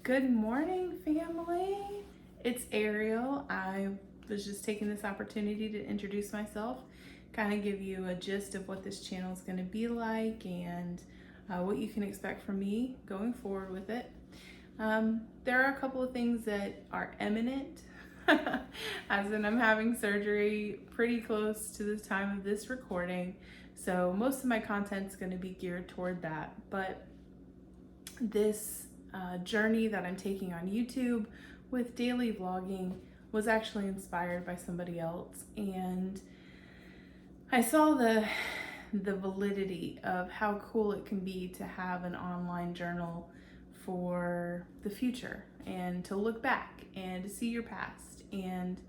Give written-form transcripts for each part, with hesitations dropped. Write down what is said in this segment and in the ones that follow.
Good morning, family. It's Ariel. I was just taking this opportunity to introduce myself, kind of give you a gist of what this channel is going to be like and what you can expect from me going forward with it. There are a couple of things that are imminent, as in I'm having surgery pretty close to the time of this recording, so most of my content is going to be geared toward that. But this journey that I'm taking on YouTube with daily vlogging was actually inspired by somebody else, and I saw the validity of how cool it can be to have an online journal for the future and to look back and to see your past. And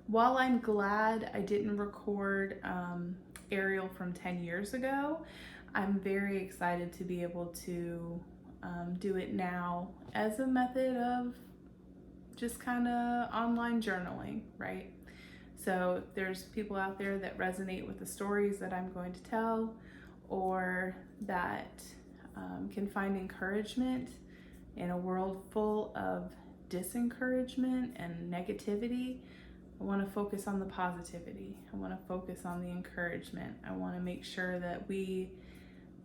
while I'm glad I didn't record Ariel from 10 years ago, I'm very excited to be able to do it now as a method of just kind of online journaling, right? So if there's people out there that resonate with the stories that I'm going to tell, or that can find encouragement in a world full of disencouragement and negativity, I want to focus on the positivity. I want to focus on the encouragement. I want to make sure that we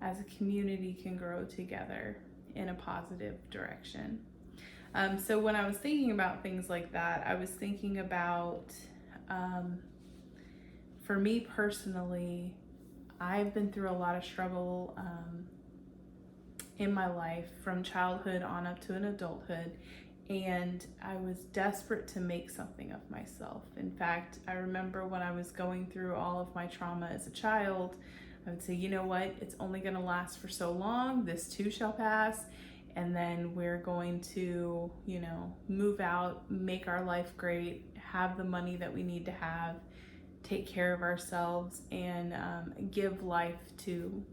as a community can grow together in a positive direction. So when I was thinking about things like that, I was thinking about, for me personally, I've been through a lot of struggle in my life from childhood on up to an adulthood, and I was desperate to make something of myself. In fact, I remember when I was going through all of my trauma as a child, I would say, you know what, it's only going to last for so long. This too shall pass. And then we're going to, move out, make our life great, have the money that we need to have, take care of ourselves, and give life to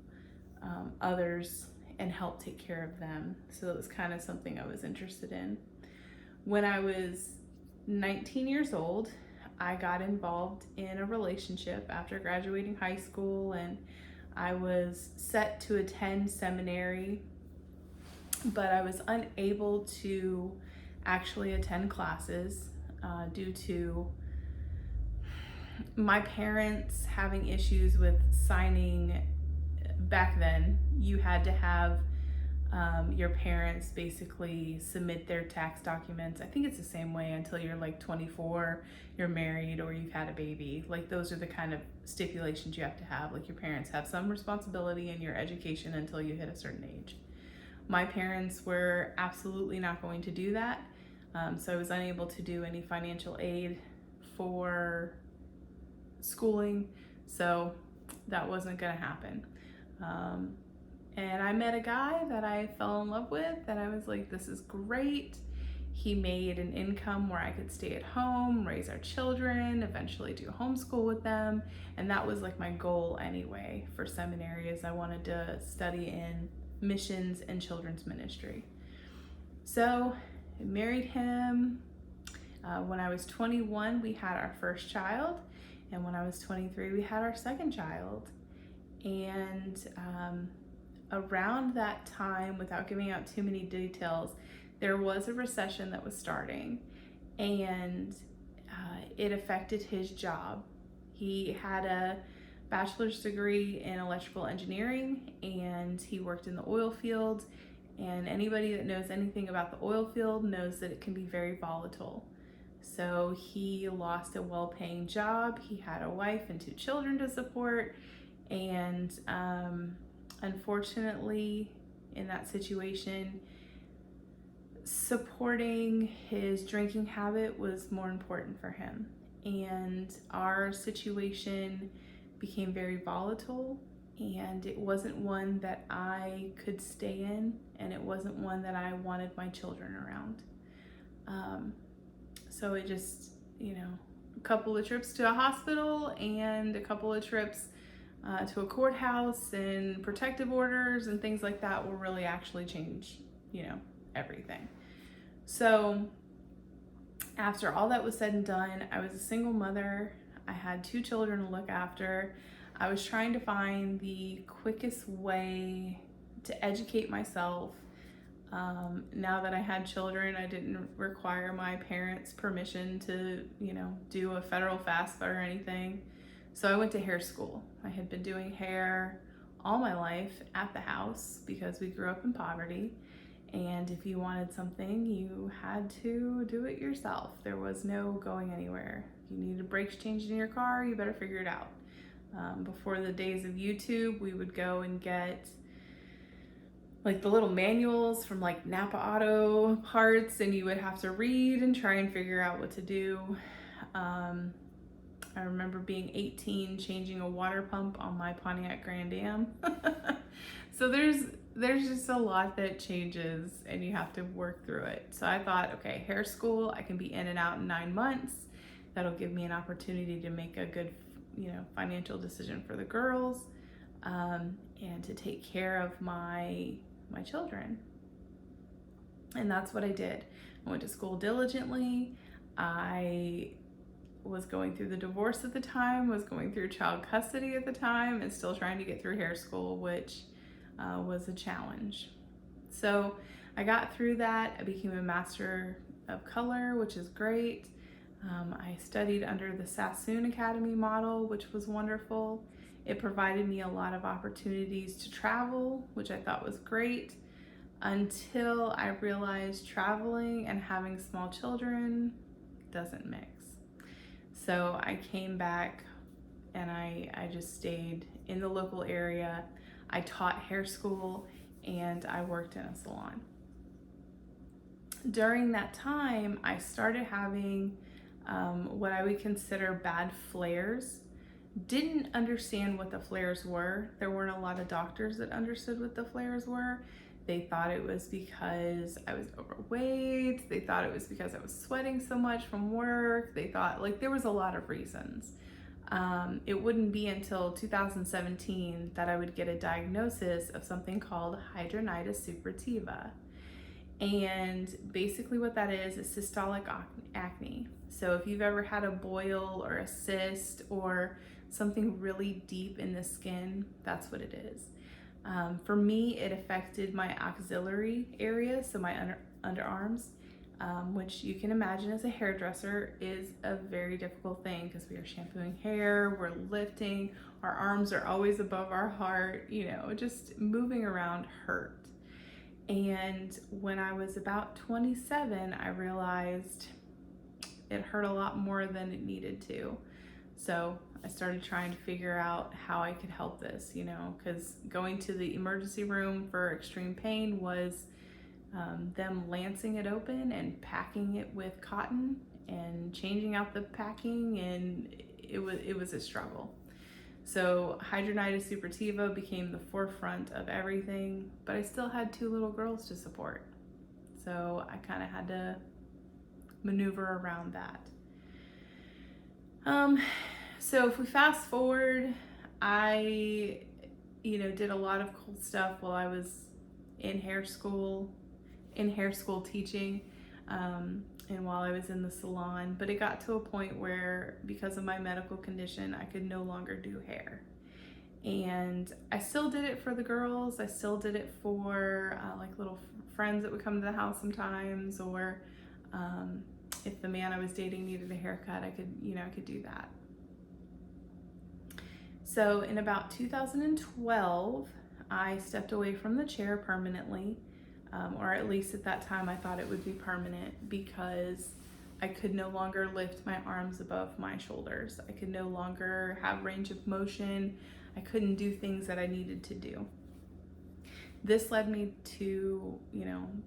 others and help take care of them. So it was kind of something I was interested in. When I was 19 years old, I got involved in a relationship after graduating high school, and I was set to attend seminary, but I was unable to actually attend classes due to my parents having issues with signing. Back then, you had to have your parents basically submit their tax documents. I think it's the same way until you're like 24, you're married, or you've had a baby. Like, those are the kind of stipulations you have to have. Like, your parents have some responsibility in your education until you hit a certain age. My parents were absolutely not going to do that, so I was unable to do any financial aid for schooling, so that wasn't going to happen. And I met a guy that I fell in love with, that I was like, this is great. He made an income where I could stay at home, raise our children, eventually do homeschool with them, and that was like my goal anyway for seminary, is I wanted to study in missions and children's ministry. So I married him. When I was 21, we had our first child, and when I was 23, we had our second child. And around that time, without giving out too many details, there was a recession that was starting, and it affected his job. He had a bachelor's degree in electrical engineering, and he worked in the oil field, and anybody that knows anything about the oil field knows that it can be very volatile. So he lost a well-paying job. He had a wife and 2 children to support, and unfortunately, in that situation, supporting his drinking habit was more important for him, and our situation became very volatile, and it wasn't one that I could stay in, and it wasn't one that I wanted my children around. So it just, a couple of trips to a hospital and a couple of trips to a courthouse and protective orders and things like that will really actually change, everything. So after all that was said and done, I was a single mother. I had 2 children to look after. I was trying to find the quickest way to educate myself Now that I had children, I didn't require my parents' permission to, do a federal FAFSA or anything. So I went to hair school. I had been doing hair all my life at the house because we grew up in poverty. And if you wanted something, you had to do it yourself. There was no going anywhere. You needed brakes changed in your car, you better figure it out. Before the days of YouTube, we would go and get like the little manuals from like Napa Auto Parts, and you would have to read and try and figure out what to do. I remember being 18, changing a water pump on my Pontiac Grand Am. So there's just a lot that changes and you have to work through it. So I thought, okay, hair school, I can be in and out in 9 months. That'll give me an opportunity to make a good, financial decision for the girls, and to take care of my children. And that's what I did. I went to school diligently. I was going through the divorce at the time, was going through child custody at the time, and still trying to get through hair school, which was a challenge. So I got through that. I became a master of color, which is great. I studied under the Sassoon Academy model, which was wonderful. It provided me a lot of opportunities to travel, which I thought was great, until I realized traveling and having small children doesn't mix. So I came back and I just stayed in the local area. I taught hair school and I worked in a salon. During that time, I started having what I would consider bad flares. Didn't understand what the flares were. There weren't a lot of doctors that understood what the flares were. They thought it was because I was overweight. They thought it was because I was sweating so much from work. They thought, like, there was a lot of reasons. It wouldn't be until 2017 that I would get a diagnosis of something called hidradenitis suppurativa. And basically what that is systolic acne. So if you've ever had a boil or a cyst or something really deep in the skin, that's what it is. For me, it affected my axillary area, so my underarms, which you can imagine as a hairdresser is a very difficult thing because we are shampooing hair, we're lifting, our arms are always above our heart, just moving around hurt. And when I was about 27, I realized it hurt a lot more than it needed to. So I started trying to figure out how I could help this, because going to the emergency room for extreme pain was them lancing it open and packing it with cotton and changing out the packing, and it was a struggle. So hidradenitis suppurativa became the forefront of everything, but I still had 2 little girls to support. So I kind of had to maneuver around that. So if we fast forward, I, did a lot of cool stuff while I was in hair school teaching, and while I was in the salon, but it got to a point where, because of my medical condition, I could no longer do hair. And I still did it for the girls. I still did it for like little friends that would come to the house sometimes, or if the man I was dating needed a haircut, I could do that. So in about 2012, I stepped away from the chair permanently. Or at least at that time I thought it would be permanent, because I could no longer lift my arms above my shoulders. I could no longer have range of motion. I couldn't do things that I needed to do. This led me to,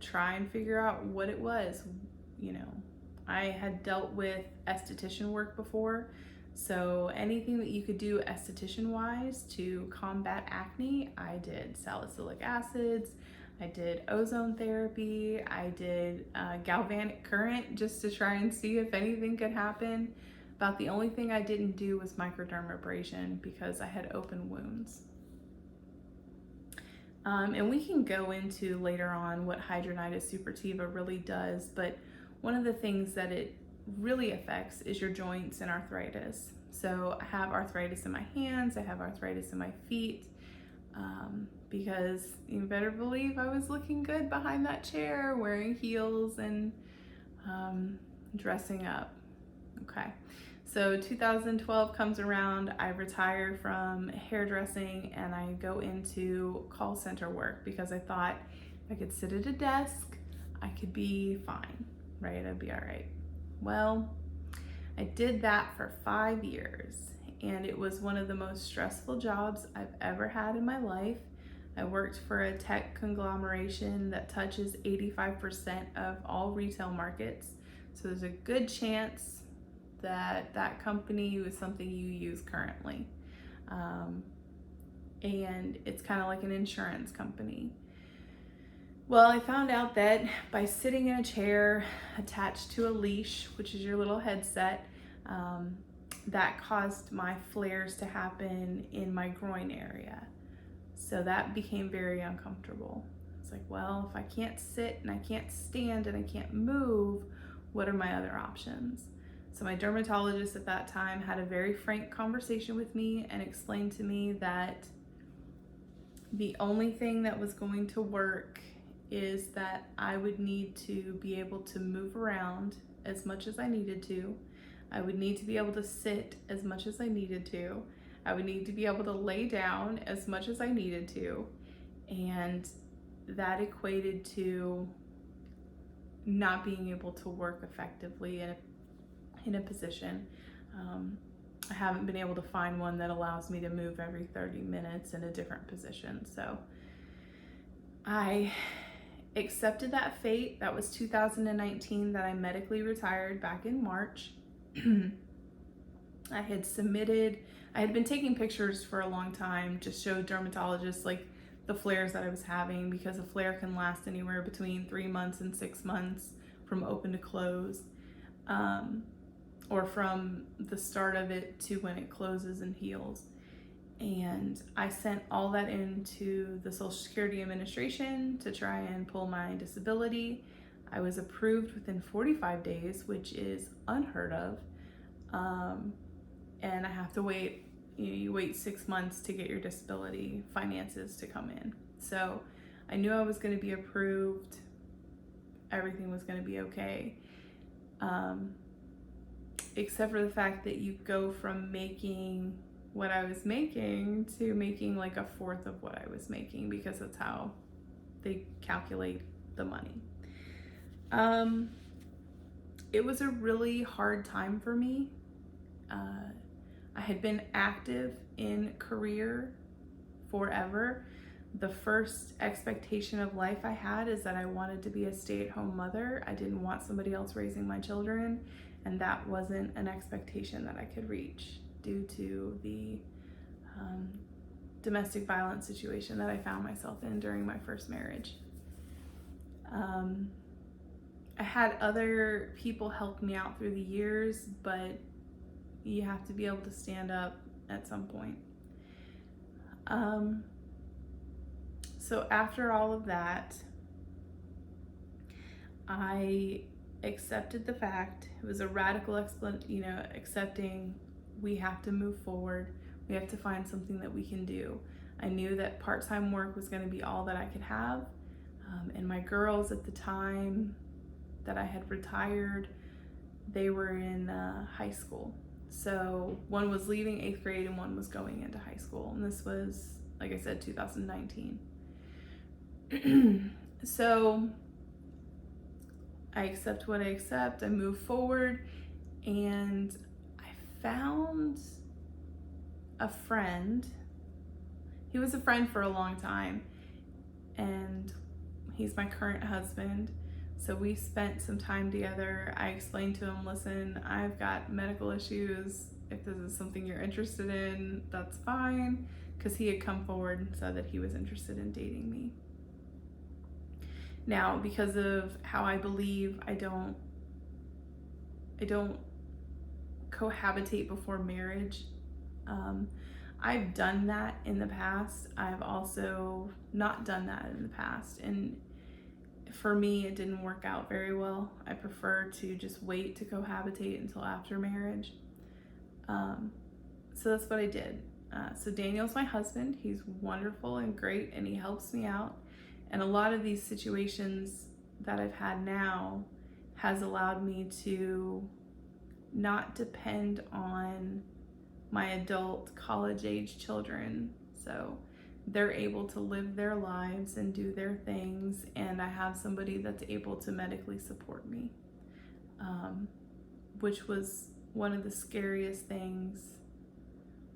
try and figure out what it was. I had dealt with esthetician work before, so anything that you could do esthetician wise to combat acne, I did. Salicylic acids, I did ozone therapy, I did galvanic current just to try and see if anything could happen. About the only thing I didn't do was microdermabrasion because I had open wounds. And we can go into later on what hidradenitis suppurativa really does, but one of the things that it really affects is your joints and arthritis. So I have arthritis in my hands, I have arthritis in my feet, because you better believe I was looking good behind that chair, wearing heels and dressing up. Okay, so 2012 comes around, I retire from hairdressing and I go into call center work because I thought I could sit at a desk, I could be fine, right? I'd be all right. Well, I did that for 5 years and it was one of the most stressful jobs I've ever had in my life. I worked for a tech conglomeration that touches 85% of all retail markets. So there's a good chance that that company was something you use currently. And it's kind of like an insurance company. Well, I found out that by sitting in a chair attached to a leash, which is your little headset, that caused my flares to happen in my groin area. So that became very uncomfortable. It's like, well, if I can't sit and I can't stand and I can't move, what are my other options? So my dermatologist at that time had a very frank conversation with me and explained to me that the only thing that was going to work is that I would need to be able to move around as much as I needed to. I would need to be able to sit as much as I needed to. I would need to be able to lay down as much as I needed to. And that equated to not being able to work effectively in a position. I haven't been able to find one that allows me to move every 30 minutes in a different position. So I accepted that fate. That was 2019 that I medically retired back in March. I had been taking pictures for a long time, just showed dermatologists like the flares that I was having, because a flare can last anywhere between 3 months and 6 months from open to close, or from the start of it to when it closes and heals. And I sent all that into the Social Security Administration to try and pull my disability. I was approved within 45 days, which is unheard of. And I have to wait, you wait 6 months to get your disability finances to come in. So I knew I was going to be approved. Everything was going to be okay. Except for the fact that you go from making what I was making to making like a fourth of what I was making, because that's how they calculate the money. It was a really hard time for me. I had been active in career forever. The first expectation of life I had is that I wanted to be a stay-at-home mother. I didn't want somebody else raising my children, and that wasn't an expectation that I could reach due to the domestic violence situation that I found myself in during my first marriage. I had other people help me out through the years, but you have to be able to stand up at some point. So after all of that, I accepted the fact. It was a radical accepting we have to move forward. We have to find something that we can do. I knew that part-time work was going to be all that I could have. And my girls at the time that I had retired, they were in high school. So one was leaving 8th grade and one was going into high school. And this was, like I said, 2019. So I accept what I accept. I move forward, and I found a friend. He was a friend for a long time, and he's my current husband. So we spent some time together. I explained to him, listen, I've got medical issues. If this is something you're interested in, that's fine. Because he had come forward and said that he was interested in dating me. Now, because of how I believe, I don't cohabitate before marriage. I've done that in the past. I've also not done that in the past. And for me, it didn't work out very well. I prefer to just wait to cohabitate until after marriage. So that's what I did. So Daniel's my husband. He's wonderful and great, and he helps me out. And a lot of these situations that I've had now has allowed me to not depend on my adult college-age children. So they're able to live their lives and do their things, and I have somebody that's able to medically support me, which was one of the scariest things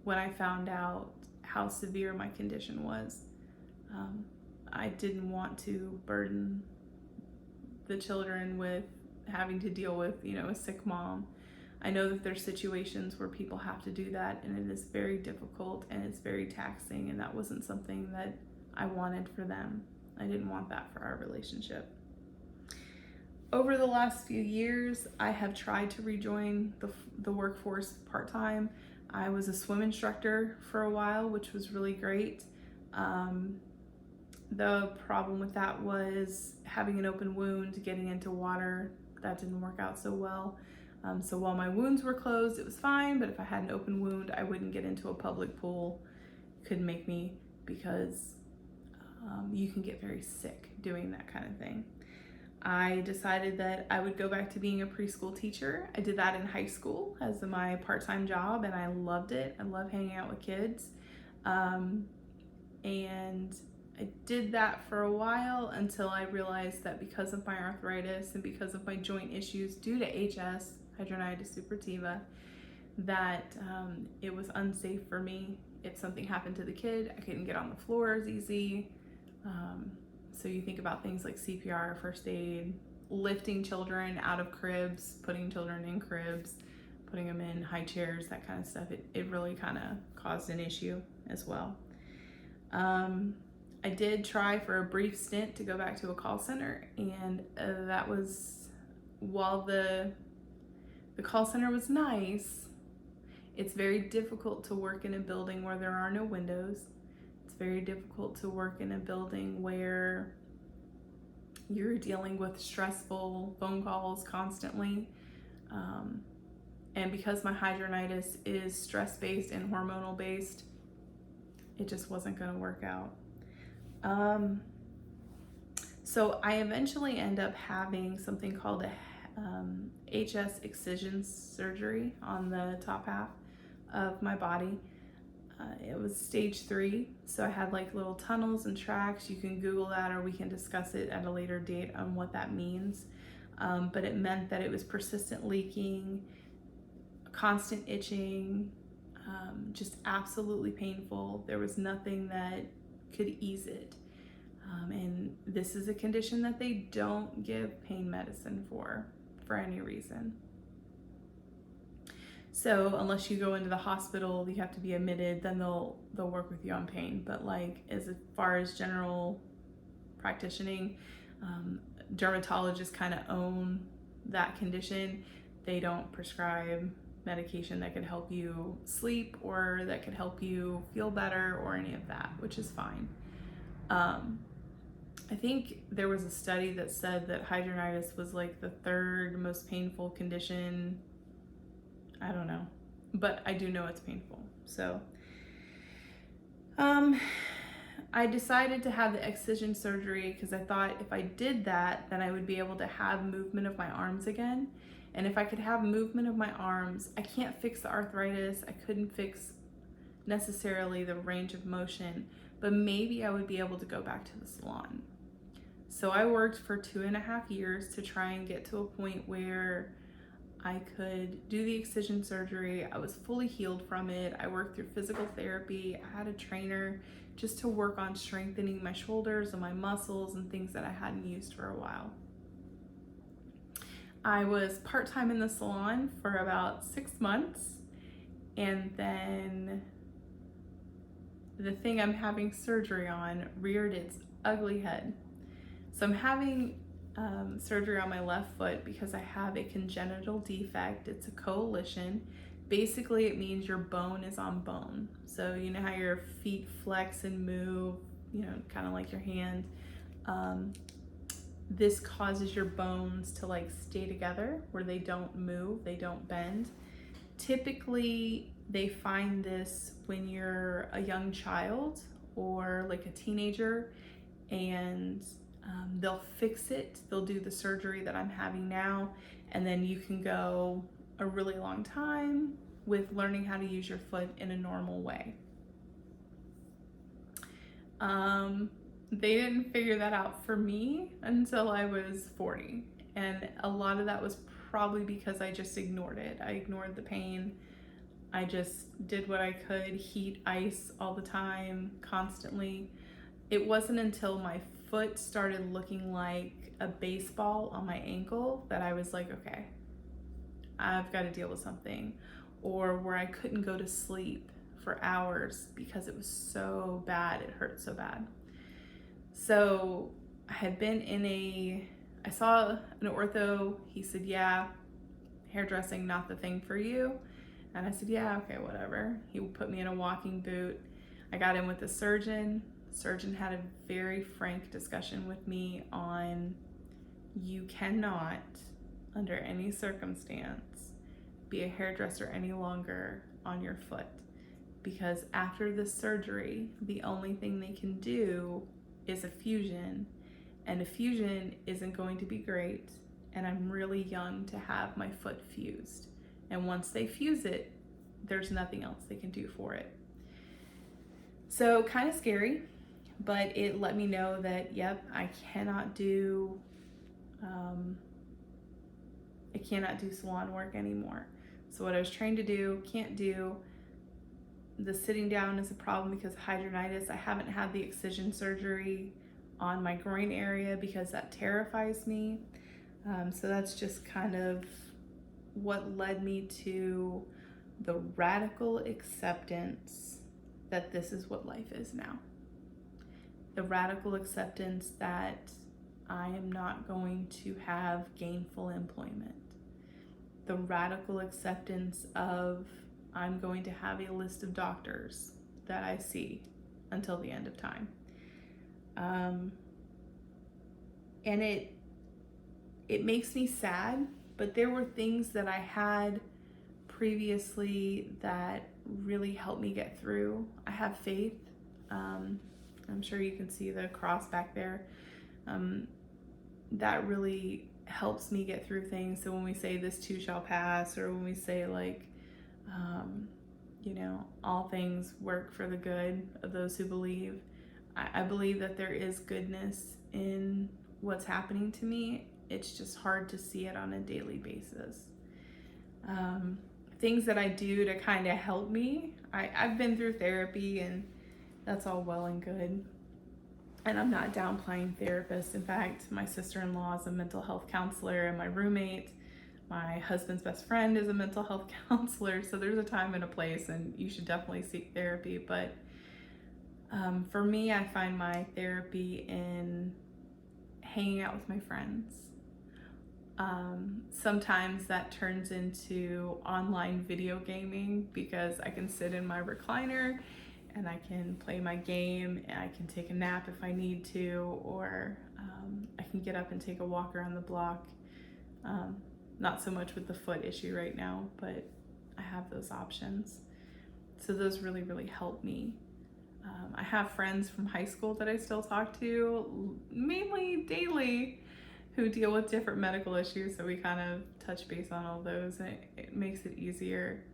when I found out how severe my condition was. I didn't want to burden the children with having to deal with, a sick mom. I know that there's situations where people have to do that, and it is very difficult and it's very taxing, and that wasn't something that I wanted for them. I didn't want that for our relationship. Over the last few years, I have tried to rejoin the workforce part-time. I was a swim instructor for a while, which was really great. The problem with that was having an open wound, getting into water. That didn't work out so well. So while my wounds were closed, it was fine, but if I had an open wound, I wouldn't get into a public pool. Couldn't make me, because you can get very sick doing that kind of thing. I decided that I would go back to being a preschool teacher. I did that in high school as my part-time job, and I loved it. I love hanging out with kids. And I did that for a while until I realized that because of my arthritis and because of my joint issues due to HS, hidradenitis suppurativa, that it was unsafe for me. If something happened to the kid, I couldn't get on the floor as easy. So you think about things like CPR, first aid, lifting children out of cribs, putting children in cribs, putting them in high chairs, that kind of stuff. It really kind of caused an issue as well. I did try for a brief stint to go back to a call center, and that was, while the call center was nice, it's very difficult to work in a building where there are no windows. It's very difficult to work in a building where you're dealing with stressful phone calls constantly. And because my hidradenitis is stress-based and hormonal-based, it just wasn't going to work out. So I eventually end up having something called a HS excision surgery on the top half of my body. It was stage 3, so I had like little tunnels and tracks. You can Google that, or we can discuss it at a later date on what that means. But it meant that it was persistent leaking, constant itching, just absolutely painful. There was nothing that could ease it. And this is a condition that they don't give pain medicine for any reason. So unless you go into the hospital, you have to be admitted, then they'll work with you on pain. But like, as far as general practicing, dermatologists kind of own that condition. They don't prescribe medication that could help you sleep or that could help you feel better or any of that, which is fine. I think there was a study that said that hidradenitis was like the 3rd most painful condition. I don't know, but I do know it's painful. So I decided to have the excision surgery because I thought if I did that, then I would be able to have movement of my arms again. And if I could have movement of my arms, I can't fix the arthritis. I couldn't fix necessarily the range of motion, but maybe I would be able to go back to the salon. So I worked for 2.5 years to try and get to a point where I could do the excision surgery. I was fully healed from it. I worked through physical therapy. I had a trainer just to work on strengthening my shoulders and my muscles and things that I hadn't used for a while. I was part-time in the salon for about 6 months, and then the thing I'm having surgery on reared its ugly head. So I'm having surgery on my left foot because I have a congenital defect. It's a coalition. Basically, it means your bone is on bone. So you know how your feet flex and move, kind of like your hand. This causes your bones to like stay together where they don't move, they don't bend. Typically, they find this when you're a young child or like a teenager, and they'll fix it. They'll do the surgery that I'm having now, and then you can go a really long time with learning how to use your foot in a normal way. They didn't figure that out for me until I was 40. And a lot of that was probably because I just ignored it. I ignored the pain. I just did what I could, heat, ice all the time, constantly. It wasn't until my foot started looking like a baseball on my ankle that I was like, okay, I've got to deal with something. Or where I couldn't go to sleep for hours because it was so bad, it hurt so bad. So I had been I saw an ortho. He said, yeah, hairdressing, not the thing for you. And I said, yeah, okay, whatever. He put me in a walking boot. I got in with the surgeon. Surgeon had a very frank discussion with me on, you cannot, under any circumstance, be a hairdresser any longer on your foot, because after this surgery, the only thing they can do is a fusion, and a fusion isn't going to be great, and I'm really young to have my foot fused. And once they fuse it, there's nothing else they can do for it. So kind of scary, but it let me know that, yep, I cannot do salon work anymore. So what I was trained to do, can't do. The sitting down is a problem because of hydronitis. I haven't had the excision surgery on my groin area because that terrifies me. So that's just kind of what led me to the radical acceptance that this is what life is now. The radical acceptance that I am not going to have gainful employment. The radical acceptance of I'm going to have a list of doctors that I see until the end of time. And it makes me sad, but there were things that I had previously that really helped me get through. I have faith. I'm sure you can see the cross back there. That really helps me get through things. So when we say this too shall pass, or when we say like, all things work for the good of those who believe, I believe that there is goodness in what's happening to me. It's just hard to see it on a daily basis. Things that I do to kind of help me. I've been through therapy, and that's all well and good. And I'm not downplaying therapists. In fact, my sister-in-law is a mental health counselor, and my roommate, my husband's best friend, is a mental health counselor. So there's a time and a place, and you should definitely seek therapy. But for me, I find my therapy in hanging out with my friends. Sometimes that turns into online video gaming because I can sit in my recliner and I can play my game, and I can take a nap if I need to, or I can get up and take a walk around the block. Not so much with the foot issue right now, but I have those options. So those really, really help me. I have friends from high school that I still talk to, mainly daily, who deal with different medical issues. So we kind of touch base on all those, and it makes it easier.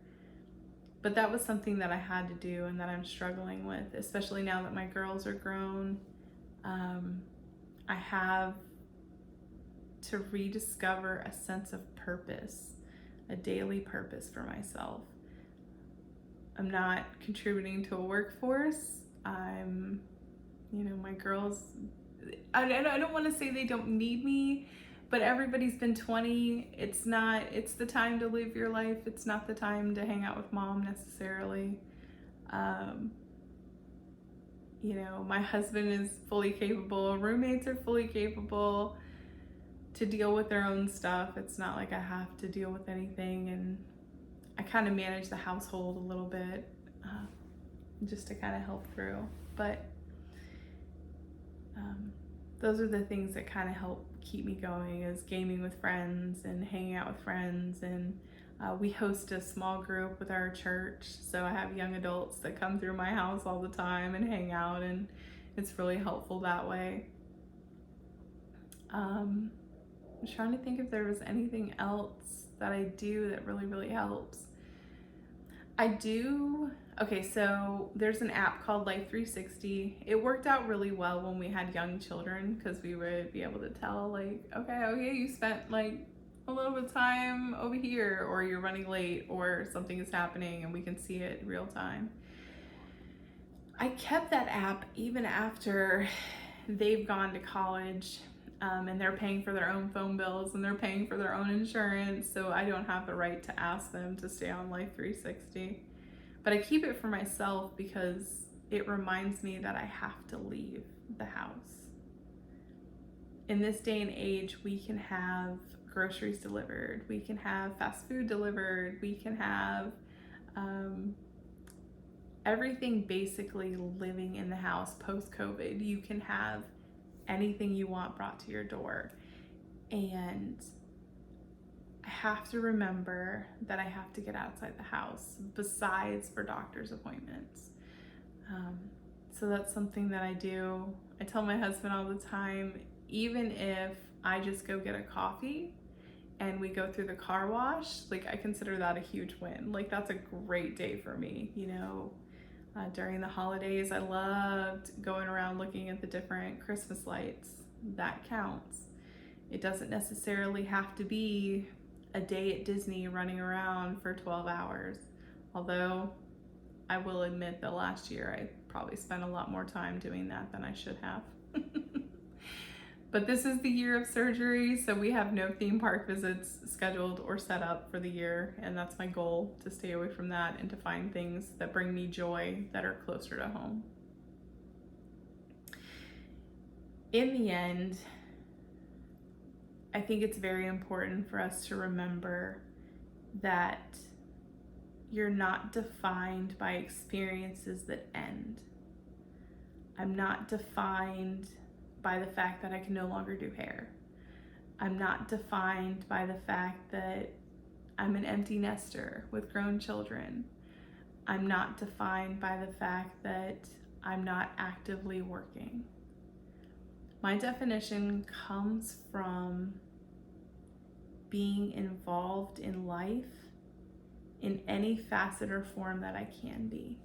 But that was something that I had to do and that I'm struggling with, especially now that my girls are grown. I have to rediscover a sense of purpose, a daily purpose for myself. I'm not contributing to a workforce. My girls, I don't want to say they don't need me, but everybody's been 20. It's the time to live your life. It's not the time to hang out with mom necessarily. My husband is fully capable. Roommates are fully capable to deal with their own stuff. It's not like I have to deal with anything, and I kind of manage the household a little bit just to kind of help through. But those are the things that kind of help keep me going, is gaming with friends and hanging out with friends and We host a small group with our church, so I have young adults that come through my house all the time and hang out, and it's really helpful that way. I'm trying to think if there was anything else that I do that really helps. Okay, so there's an app called Life 360. It worked out really well when we had young children because we would be able to tell, like, okay, you spent like a little bit of time over here, or you're running late, or something is happening, and we can see it in real time. I kept that app even after they've gone to college, and they're paying for their own phone bills and they're paying for their own insurance, so I don't have the right to ask them to stay on Life 360. But I keep it for myself because it reminds me that I have to leave the house. In this day and age, we can have groceries delivered, we can have fast food delivered, we can have everything basically living in the house post-COVID. You can have anything you want brought to your door. And I have to remember that I have to get outside the house besides for doctor's appointments. So that's something that I do. I tell my husband all the time, even if I just go get a coffee and we go through the car wash, like, I consider that a huge win. Like, that's a great day for me, you know. During the holidays, I loved going around looking at the different Christmas lights. That counts. It doesn't necessarily have to be a day at Disney running around for 12 hours. Although I will admit that last year I probably spent a lot more time doing that than I should have. But this is the year of surgery, so we have no theme park visits scheduled or set up for the year, and that's my goal, to stay away from that and to find things that bring me joy that are closer to home. In the end, I think it's very important for us to remember that you're not defined by experiences that end. I'm not defined by the fact that I can no longer do hair. I'm not defined by the fact that I'm an empty nester with grown children. I'm not defined by the fact that I'm not actively working. My definition comes from being involved in life in any facet or form that I can be.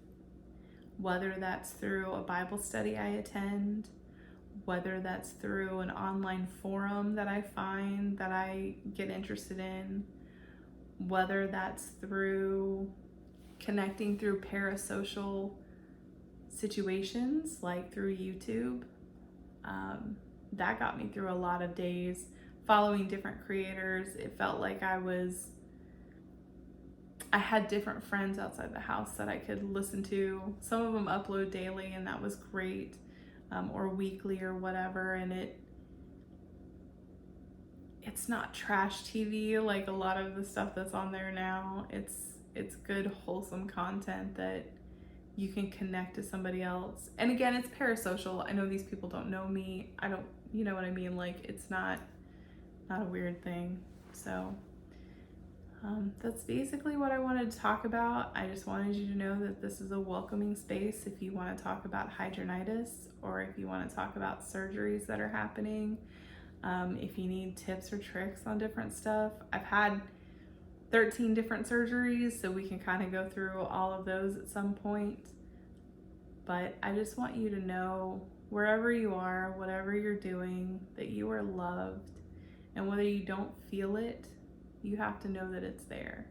Whether that's through a Bible study I attend, whether that's through an online forum that I find that I get interested in, whether that's through connecting through parasocial situations like through YouTube. That got me through a lot of days following different creators. It felt like I had different friends outside the house that I could listen to. Some of them upload daily, and that was great. Or weekly or whatever, and it's not trash TV like a lot of the stuff that's on there now. It's good, wholesome content that you can connect to somebody else. And again, it's parasocial. I know these people don't know me. You know what I mean? Like, it's not a weird thing. So that's basically what I wanted to talk about. I just wanted you to know that this is a welcoming space if you want to talk about hydronitis, or if you want to talk about surgeries that are happening. If you need tips or tricks on different stuff. I've had 13 different surgeries, so we can kind of go through all of those at some point. But I just want you to know, wherever you are, whatever you're doing, that you are loved. And whether you don't feel it, you have to know that it's there.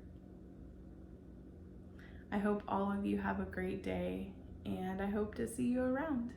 I hope all of you have a great day, and I hope to see you around.